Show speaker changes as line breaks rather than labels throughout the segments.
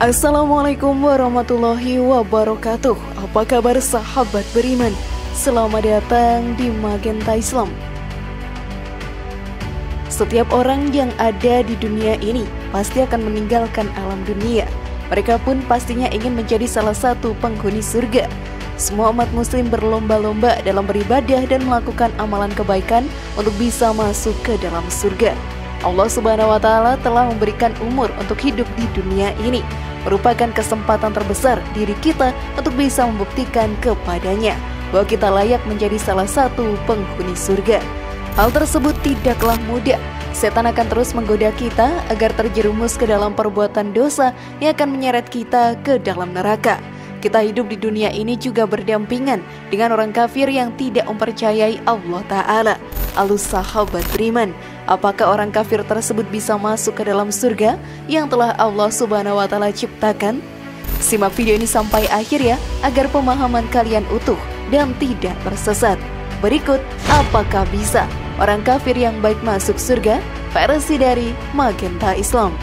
Assalamualaikum warahmatullahi wabarakatuh. Apa kabar sahabat beriman? Selamat datang di Magenta Islam. Setiap orang yang ada di dunia ini pasti akan meninggalkan alam dunia. Mereka pun pastinya ingin menjadi salah satu penghuni surga. Semua umat muslim berlomba-lomba dalam beribadah dan melakukan amalan kebaikan untuk bisa masuk ke dalam surga. Allah Subhanahu wa Ta'ala telah memberikan umur untuk hidup di dunia ini, merupakan kesempatan terbesar diri kita untuk bisa membuktikan kepadanya bahwa kita layak menjadi salah satu penghuni surga. Hal tersebut tidaklah mudah. Setan akan terus menggoda kita agar terjerumus ke dalam perbuatan dosa yang akan menyeret kita ke dalam neraka. Kita hidup di dunia ini juga berdampingan dengan orang kafir yang tidak mempercayai Allah Ta'ala. Lalu sahabat beriman, apakah orang kafir tersebut bisa masuk ke dalam surga yang telah Allah Subhanahu wa Ta'ala ciptakan? Simak video ini sampai akhir ya, agar pemahaman kalian utuh dan tidak tersesat. Berikut, apakah bisa orang kafir yang baik masuk surga? Versi dari Magenta Islam.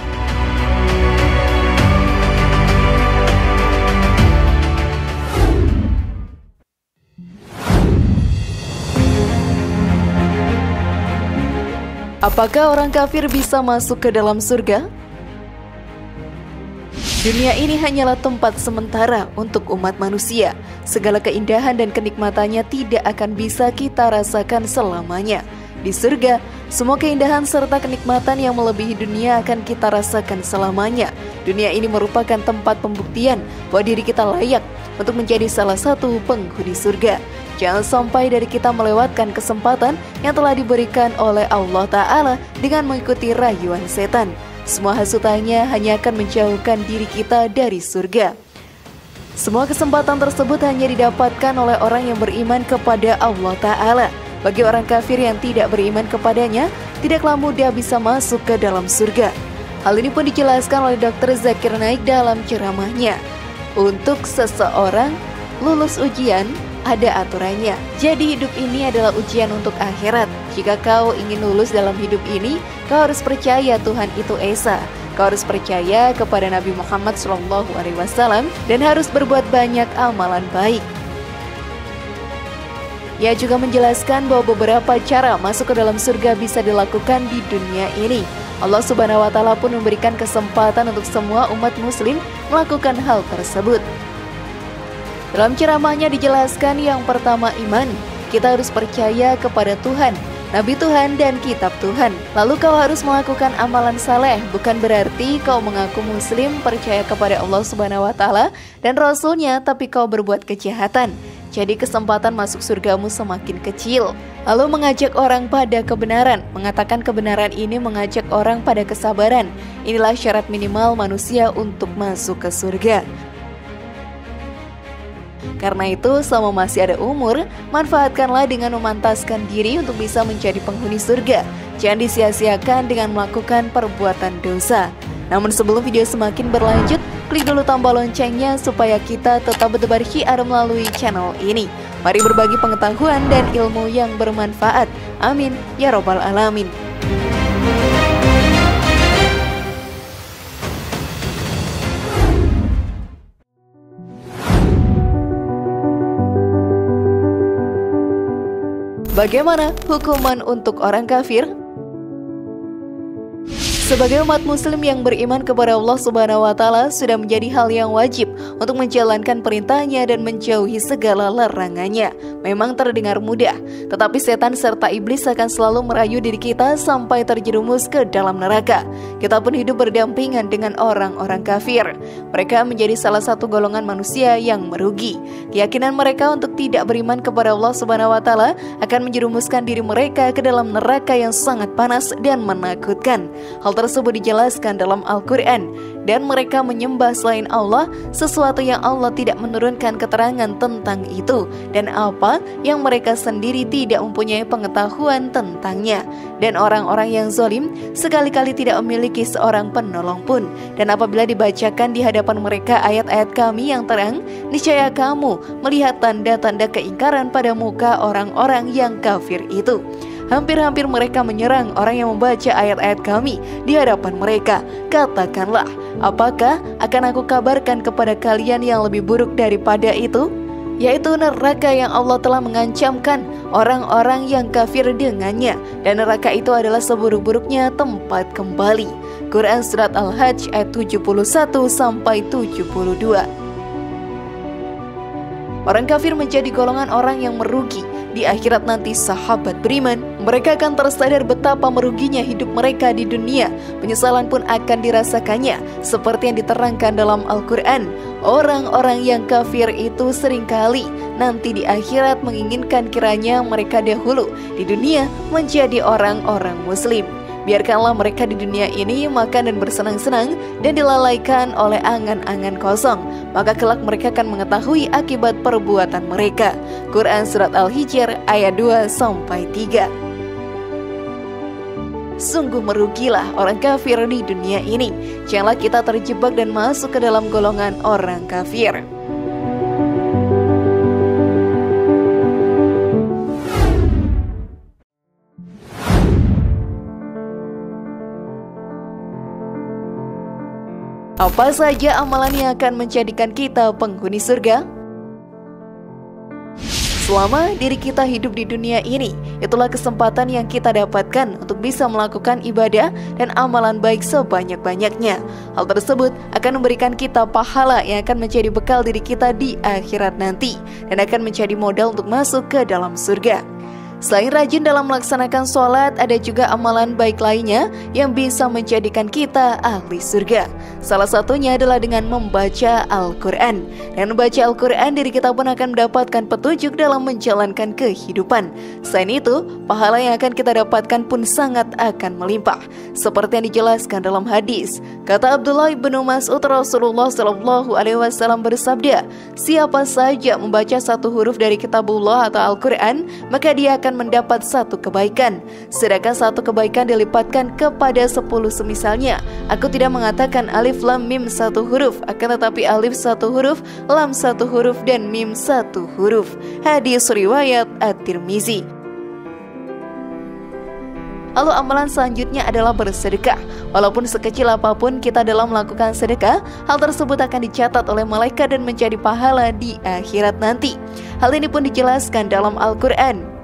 Apakah orang kafir bisa masuk ke dalam surga? Dunia ini hanyalah tempat sementara untuk umat manusia. Segala keindahan dan kenikmatannya tidak akan bisa kita rasakan selamanya. Di surga, semua keindahan serta kenikmatan yang melebihi dunia akan kita rasakan selamanya. Dunia ini merupakan tempat pembuktian bahwa diri kita layak untuk menjadi salah satu penghuni surga. Jangan sampai dari kita melewatkan kesempatan yang telah diberikan oleh Allah Ta'ala dengan mengikuti rayuan setan. Semua hasutannya hanya akan menjauhkan diri kita dari surga. Semua kesempatan tersebut hanya didapatkan oleh orang yang beriman kepada Allah Ta'ala. Bagi orang kafir yang tidak beriman kepadanya, tidaklah mudah bisa masuk ke dalam surga. Hal ini pun dijelaskan oleh Dr. Zakir Naik dalam ceramahnya. Untuk seseorang lulus ujian, ada aturannya. Jadi hidup ini adalah ujian untuk akhirat. Jika kau ingin lulus dalam hidup ini, kau harus percaya Tuhan itu Esa. Kau harus percaya kepada Nabi Muhammad SAW dan harus berbuat banyak amalan baik. Ia juga menjelaskan bahwa beberapa cara masuk ke dalam surga bisa dilakukan di dunia ini. Allah Subhanahu wa Ta'ala pun memberikan kesempatan untuk semua umat muslim melakukan hal tersebut. Dalam ceramahnya dijelaskan yang pertama iman. Kita harus percaya kepada Tuhan, Nabi Tuhan dan kitab Tuhan. Lalu kau harus melakukan amalan saleh. Bukan berarti kau mengaku muslim, percaya kepada Allah Subhanahu wa Ta'ala dan Rasulnya, tapi kau berbuat kejahatan. Jadi kesempatan masuk surgamu semakin kecil. Lalu mengajak orang pada kebenaran. Mengatakan kebenaran ini mengajak orang pada kesabaran. Inilah syarat minimal manusia untuk masuk ke surga. Karena itu, selama masih ada umur, manfaatkanlah dengan memantaskan diri untuk bisa menjadi penghuni surga. Jangan disia-siakan dengan melakukan perbuatan dosa. Namun sebelum video semakin berlanjut, klik dulu tombol loncengnya supaya kita tetap bertebar syiar melalui channel ini. Mari berbagi pengetahuan dan ilmu yang bermanfaat. Amin ya robbal alamin. Bagaimana hukuman untuk orang kafir? Sebagai umat muslim yang beriman kepada Allah Subhanahu wa Ta'ala, sudah menjadi hal yang wajib untuk menjalankan perintahnya dan menjauhi segala larangannya. Memang terdengar mudah, tetapi setan serta iblis akan selalu merayu diri kita sampai terjerumus ke dalam neraka. Kita pun hidup berdampingan dengan orang-orang kafir. Mereka menjadi salah satu golongan manusia yang merugi. Keyakinan mereka untuk tidak beriman kepada Allah Subhanahu wa Ta'ala akan menjerumuskan diri mereka ke dalam neraka yang sangat panas dan menakutkan. Hal tersebut dijelaskan dalam Al-Quran. Dan mereka menyembah selain Allah sesuatu yang Allah tidak menurunkan keterangan tentang itu, dan apa yang mereka sendiri tidak mempunyai pengetahuan tentangnya. Dan orang-orang yang zalim sekali-kali tidak memiliki seorang penolong pun. Dan apabila dibacakan di hadapan mereka ayat-ayat Kami yang terang, niscaya kamu melihat tanda-tanda keingkaran pada muka orang-orang yang kafir itu. Hampir-hampir mereka menyerang orang yang membaca ayat-ayat kami di hadapan mereka. Katakanlah, apakah akan aku kabarkan kepada kalian yang lebih buruk daripada itu? Yaitu neraka yang Allah telah mengancamkan orang-orang yang kafir dengannya, dan neraka itu adalah seburuk-buruknya tempat kembali. Quran Surat Al-Hajj ayat 71-72. Orang kafir menjadi golongan orang yang merugi. Di akhirat nanti sahabat beriman, mereka akan tersadar betapa meruginya hidup mereka di dunia. Penyesalan pun akan dirasakannya, seperti yang diterangkan dalam Al-Quran. Orang-orang yang kafir itu seringkali nanti di akhirat menginginkan kiranya mereka dahulu di dunia menjadi orang-orang muslim. Biarkanlah mereka di dunia ini makan dan bersenang-senang dan dilalaikan oleh angan-angan kosong, maka kelak mereka akan mengetahui akibat perbuatan mereka. Quran Surat Al-Hijr ayat 2-3. Sungguh merugilah orang kafir di dunia ini. Janganlah kita terjebak dan masuk ke dalam golongan orang kafir. Apa saja amalan yang akan menjadikan kita penghuni surga? Selama diri kita hidup di dunia ini, itulah kesempatan yang kita dapatkan untuk bisa melakukan ibadah dan amalan baik sebanyak-banyaknya. Hal tersebut akan memberikan kita pahala yang akan menjadi bekal diri kita di akhirat nanti, dan akan menjadi modal untuk masuk ke dalam surga. Selain rajin dalam melaksanakan sholat, ada juga amalan baik lainnya yang bisa menjadikan kita ahli surga. Salah satunya adalah dengan membaca Al-Quran. Dengan membaca Al-Quran, diri kita pun akan mendapatkan petunjuk dalam menjalankan kehidupan. Selain itu, pahala yang akan kita dapatkan pun sangat akan melimpah. Seperti yang dijelaskan dalam hadis, kata Abdullah bin Mas'ud, Rasulullah SAW bersabda, siapa saja membaca satu huruf dari kitabullah atau Al-Quran, maka dia akan mendapat satu kebaikan, sedangkan satu kebaikan dilipatkan kepada 10 semisalnya. Aku tidak mengatakan alif lam mim satu huruf, akan tetapi alif satu huruf, lam satu huruf, dan mim satu huruf. Hadis riwayat At-Tirmizi. Lalu amalan selanjutnya adalah bersedekah. Walaupun sekecil apapun kita dalam melakukan sedekah, hal tersebut akan dicatat oleh malaikat dan menjadi pahala di akhirat nanti. Hal ini pun dijelaskan dalam Al-Quran.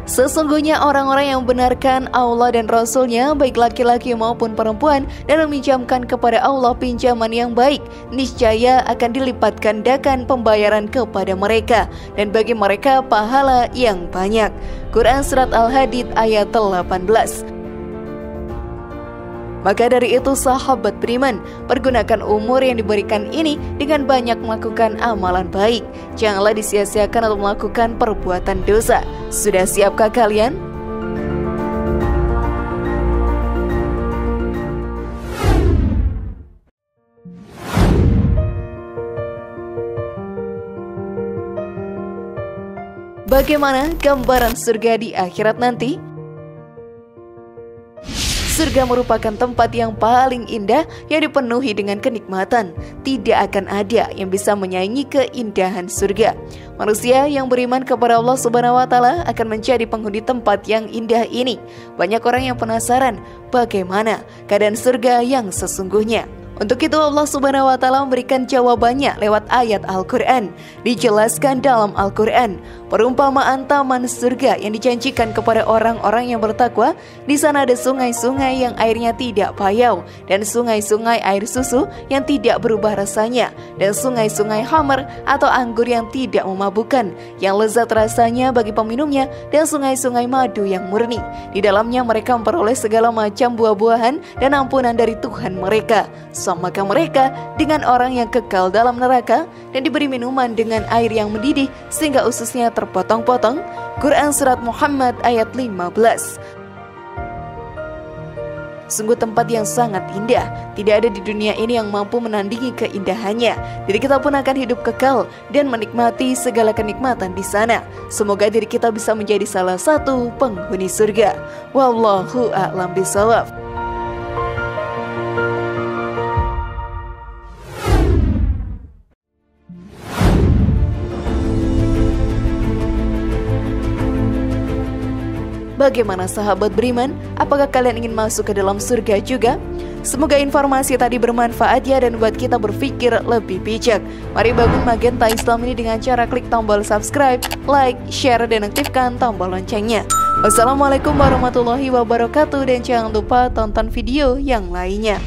Sesungguhnya orang-orang yang membenarkan Allah dan Rasul-Nya, baik laki-laki maupun perempuan, dan meminjamkan kepada Allah pinjaman yang baik, niscaya akan dilipat gandakan pembayaran kepada mereka, dan bagi mereka pahala yang banyak. Quran Surat Al-Hadid ayat 18. Maka dari itu sahabat beriman, pergunakan umur yang diberikan ini dengan banyak melakukan amalan baik. Janganlah disia-siakan untuk melakukan perbuatan dosa. Sudah siapkah kalian? Bagaimana gambaran surga di akhirat nanti? Surga merupakan tempat yang paling indah yang dipenuhi dengan kenikmatan. Tidak akan ada yang bisa menyaingi keindahan surga. Manusia yang beriman kepada Allah Subhanahu wa Ta'ala akan menjadi penghuni tempat yang indah ini. Banyak orang yang penasaran bagaimana keadaan surga yang sesungguhnya. Untuk itu Allah Subhanahu wa Ta'ala memberikan jawabannya lewat ayat Al-Quran. Dijelaskan dalam Al-Quran, perumpamaan taman surga yang dijanjikan kepada orang-orang yang bertakwa. Di sana ada sungai-sungai yang airnya tidak payau, dan sungai-sungai air susu yang tidak berubah rasanya, dan sungai-sungai khamar atau anggur yang tidak memabukkan, yang lezat rasanya bagi peminumnya, dan sungai-sungai madu yang murni. Di dalamnya mereka memperoleh segala macam buah-buahan dan ampunan dari Tuhan mereka. Maka mereka dengan orang yang kekal dalam neraka dan diberi minuman dengan air yang mendidih sehingga ususnya terpotong-potong. Quran Surat Muhammad ayat 15. Sungguh tempat yang sangat indah. Tidak ada di dunia ini yang mampu menandingi keindahannya. Diri kita pun akan hidup kekal dan menikmati segala kenikmatan di sana. Semoga diri kita bisa menjadi salah satu penghuni surga. Wallahu a'lam bishawab. Bagaimana sahabat beriman? Apakah kalian ingin masuk ke dalam surga juga? Semoga informasi tadi bermanfaat ya dan buat kita berpikir lebih bijak. Mari bangun Magenta Islam ini dengan cara klik tombol subscribe, like, share, dan aktifkan tombol loncengnya. Wassalamualaikum warahmatullahi wabarakatuh dan jangan lupa tonton video yang lainnya.